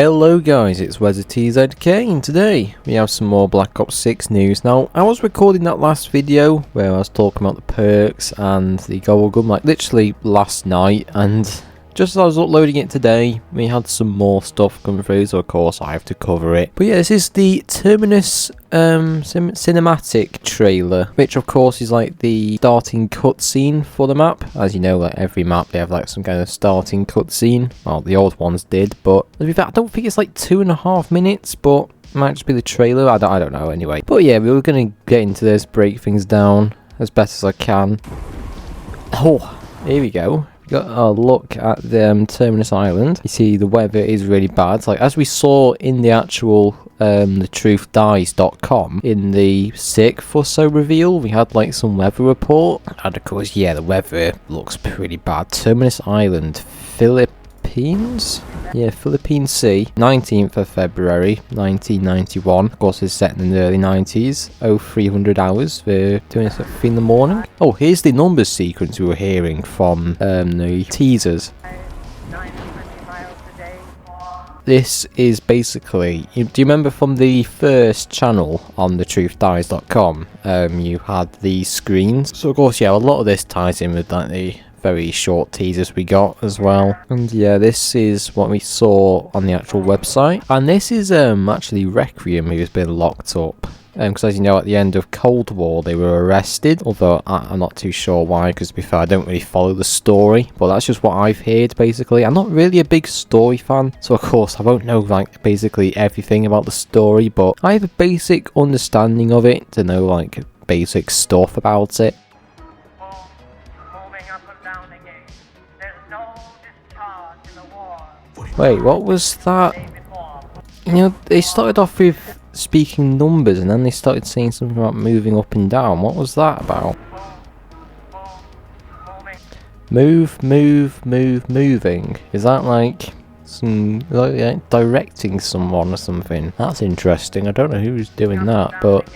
Hello guys, it's WezTZK and today we have some more Black Ops 6 news. Now, I was recording that last video where I was talking about the perks and the gold gun like literally last night, and just as I was uploading it today, we had some more stuff come through, so of course I have to cover it. But yeah, this is the Terminus cinematic trailer, which of course is like the starting cutscene for the map. As you know, like every map they have like some kind of starting cutscene. Well, the old ones did, but I don't think it's like 2.5 minutes, but it might just be the trailer. I don't know anyway. But yeah, we were going to get into this, break things down as best as I can. Oh, here we go. Got a look at the Terminus Island. You see the weather is really bad. Like as we saw in the actual thetruthdies.com in the 6th or so reveal, we had like some weather report, and of course, yeah, the weather looks pretty bad. Terminus Island, Philippines? Yeah, Philippine Sea, 19th of February 1991. Of course, it's set in the early 90s. 0300 hours. We're doing this at 3 in the morning. Oh, here's the numbers sequence we were hearing from the teasers. This is basically, do you remember from the first channel on thetruthdies.com, you had these screens? So of course, yeah, a lot of this ties in with like the very short teasers we got as well. And yeah, this is what we saw on the actual website. And this is actually Requiem, who's been locked up. Because as you know, at the end of Cold War they were arrested, although I'm not too sure why, because to be fair I don't really follow the story, but that's just what I've heard basically. I'm not really a big story fan, so of course I won't know like basically everything about the story, but I have a basic understanding of it to know like basic stuff about it. Wait, what was that? You know, they started off with speaking numbers and then they started saying something about moving up and down. What was that about? Moving. Is that like some like directing someone or something? That's interesting. I don't know who's doing that, but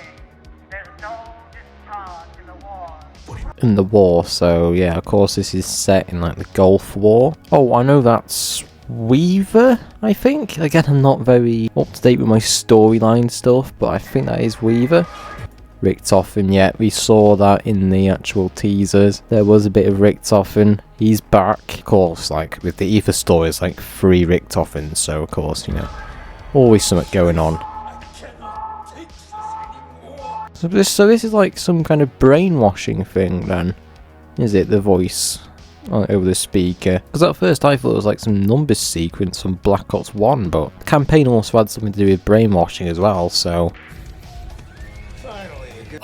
in the war, so yeah, of course this is set in like the Gulf War. Oh, I know that's Weaver, I think. Again, I'm not very up to date with my storyline stuff, but I think that is Weaver. Richtofen, yeah, we saw that in the actual teasers. There was a bit of Richtofen. He's back. Of course, like with the Ether story, it's like 3 Richtofens, so of course, you know, always something going on. So this is like some kind of brainwashing thing then, is it, the voice over the speaker? Because at first I thought it was like some numbers sequence from Black Ops 1, but the campaign also had something to do with brainwashing as well, so...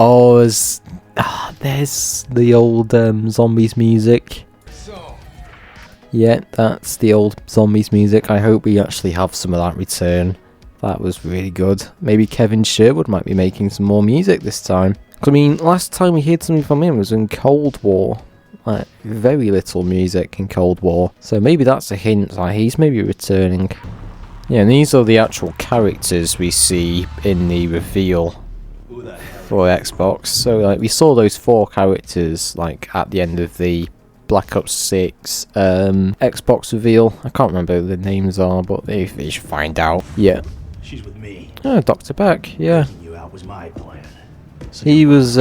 Oh, there's the old Zombies music. Yeah, that's the old Zombies music. I hope we actually have some of that return. That was really good. Maybe Kevin Sherwood might be making some more music this time. I mean, last time we heard something from him was in Cold War. Like, very little music in Cold War. So maybe that's a hint that he's maybe returning. Yeah, and these are the actual characters we see in the reveal for Xbox. So like we saw those 4 characters like at the end of the Black Ops 6 Xbox reveal. I can't remember who the names are, but they should find out. Yeah. She's with me. Oh, Dr. Beck, yeah. You out was my plan. He was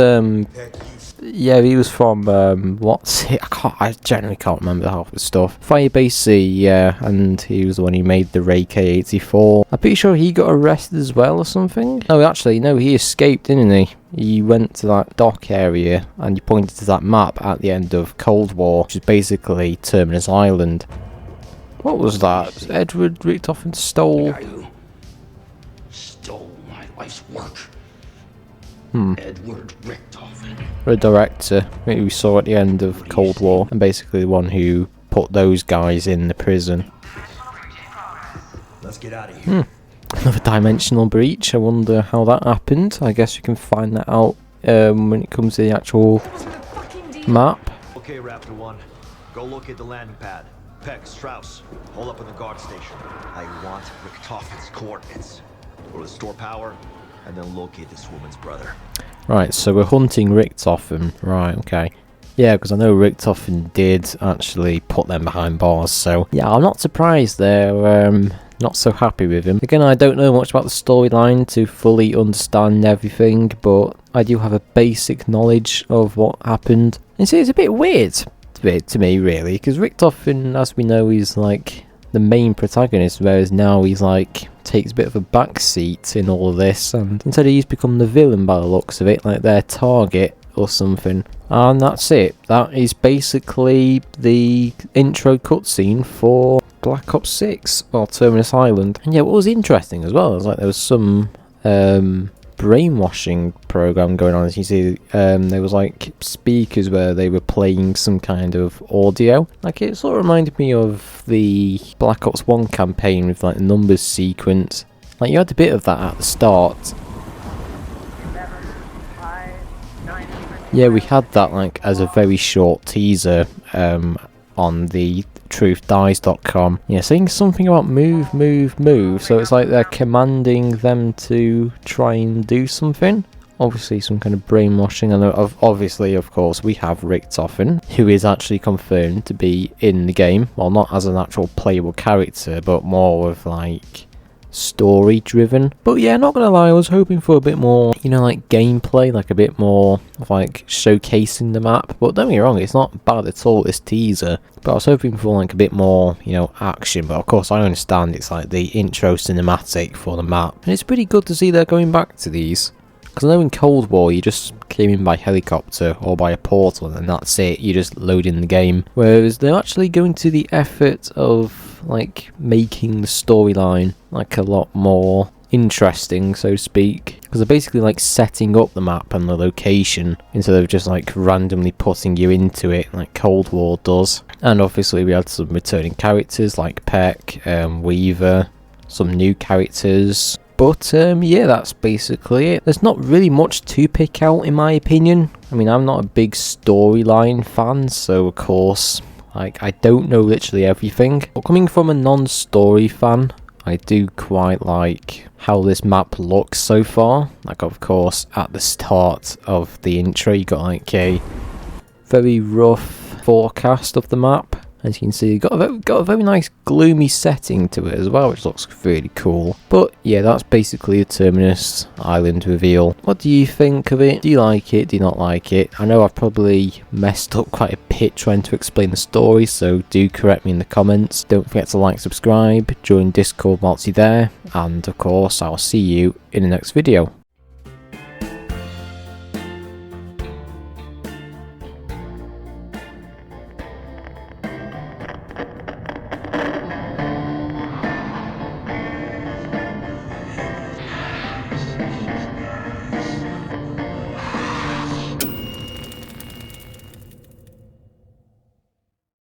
yeah, he was from what's it? I generally can't remember half the stuff. Firebase C, yeah, and he was the one who made the Ray K84. I'm pretty sure he got arrested as well or something. Oh, actually, no, he escaped, didn't he? He went to that dock area and he pointed to that map at the end of Cold War, which is basically Terminus Island. What was that? Edward Richtofen stole my life's work. Edward Richtofen. The director who we saw at the end of Cold War, and basically the one who put those guys in the prison. Let's get out of here. Another dimensional breach. I wonder how that happened. I guess you can find that out when it comes to the actual map. Okay, Raptor 1. Go locate the landing pad. Peck, Strauss, hold up at the guard station. I want Richtofen's coordinates. Go to store power, and then locate this woman's brother. Right, so we're hunting Richtofen. Right, okay. Yeah, because I know Richtofen did actually put them behind bars, so yeah, I'm not surprised they're not so happy with him. Again, I don't know much about the storyline to fully understand everything, but I do have a basic knowledge of what happened. And see, it's a bit weird to me, really, because Richtofen, as we know, is like the main protagonist, whereas now he's like takes a bit of a backseat in all of this, and instead he's become the villain by the looks of it, like their target or something. And that's it. That is basically the intro cutscene for Black Ops 6 or Terminus Island. And yeah, what was interesting as well is like there was some brainwashing program going on. As you see, there was like speakers where they were playing some kind of audio. Like it sort of reminded me of the Black Ops 1 campaign with like the numbers sequence. Like you had a bit of that at the start. Yeah, we had that like as a very short teaser on the truthdies.com. Yeah, saying something about move, move, move. So it's like they're commanding them to try and do something. Obviously some kind of brainwashing. And obviously, of course, we have Richtofen, who is actually confirmed to be in the game. Well, not as an actual playable character, but more of like story driven. But yeah, not gonna lie, I was hoping for a bit more, you know, like gameplay, like a bit more of like showcasing the map. But don't get me wrong, it's not bad at all, this teaser. But I was hoping for like a bit more, you know, action. But of course I understand it's like the intro cinematic for the map, and it's pretty good to see they're going back to these. Because I know in Cold War you just came in by helicopter or by a portal and that's it, you just load in the game. Whereas they're actually going to the effort of like making the storyline like a lot more interesting, so to speak. Because they're basically like setting up the map and the location instead of just like randomly putting you into it like Cold War does. And obviously we had some returning characters like Peck, Weaver, some new characters. But yeah, that's basically it. There's not really much to pick out in my opinion. I mean, I'm not a big storyline fan, so of course, like, I don't know literally everything. But coming from a non-story fan, I do quite like how this map looks so far. Like, of course, at the start of the intro, you got like a very rough forecast of the map. As you can see, you've got a very nice gloomy setting to it as well, which looks really cool. But yeah, that's basically a Terminus Island reveal. What do you think of it? Do you like it? Do you not like it? I know I've probably messed up quite a bit trying to explain the story, so do correct me in the comments. Don't forget to like, subscribe, join Discord whilst you're there, and of course I'll see you in the next video.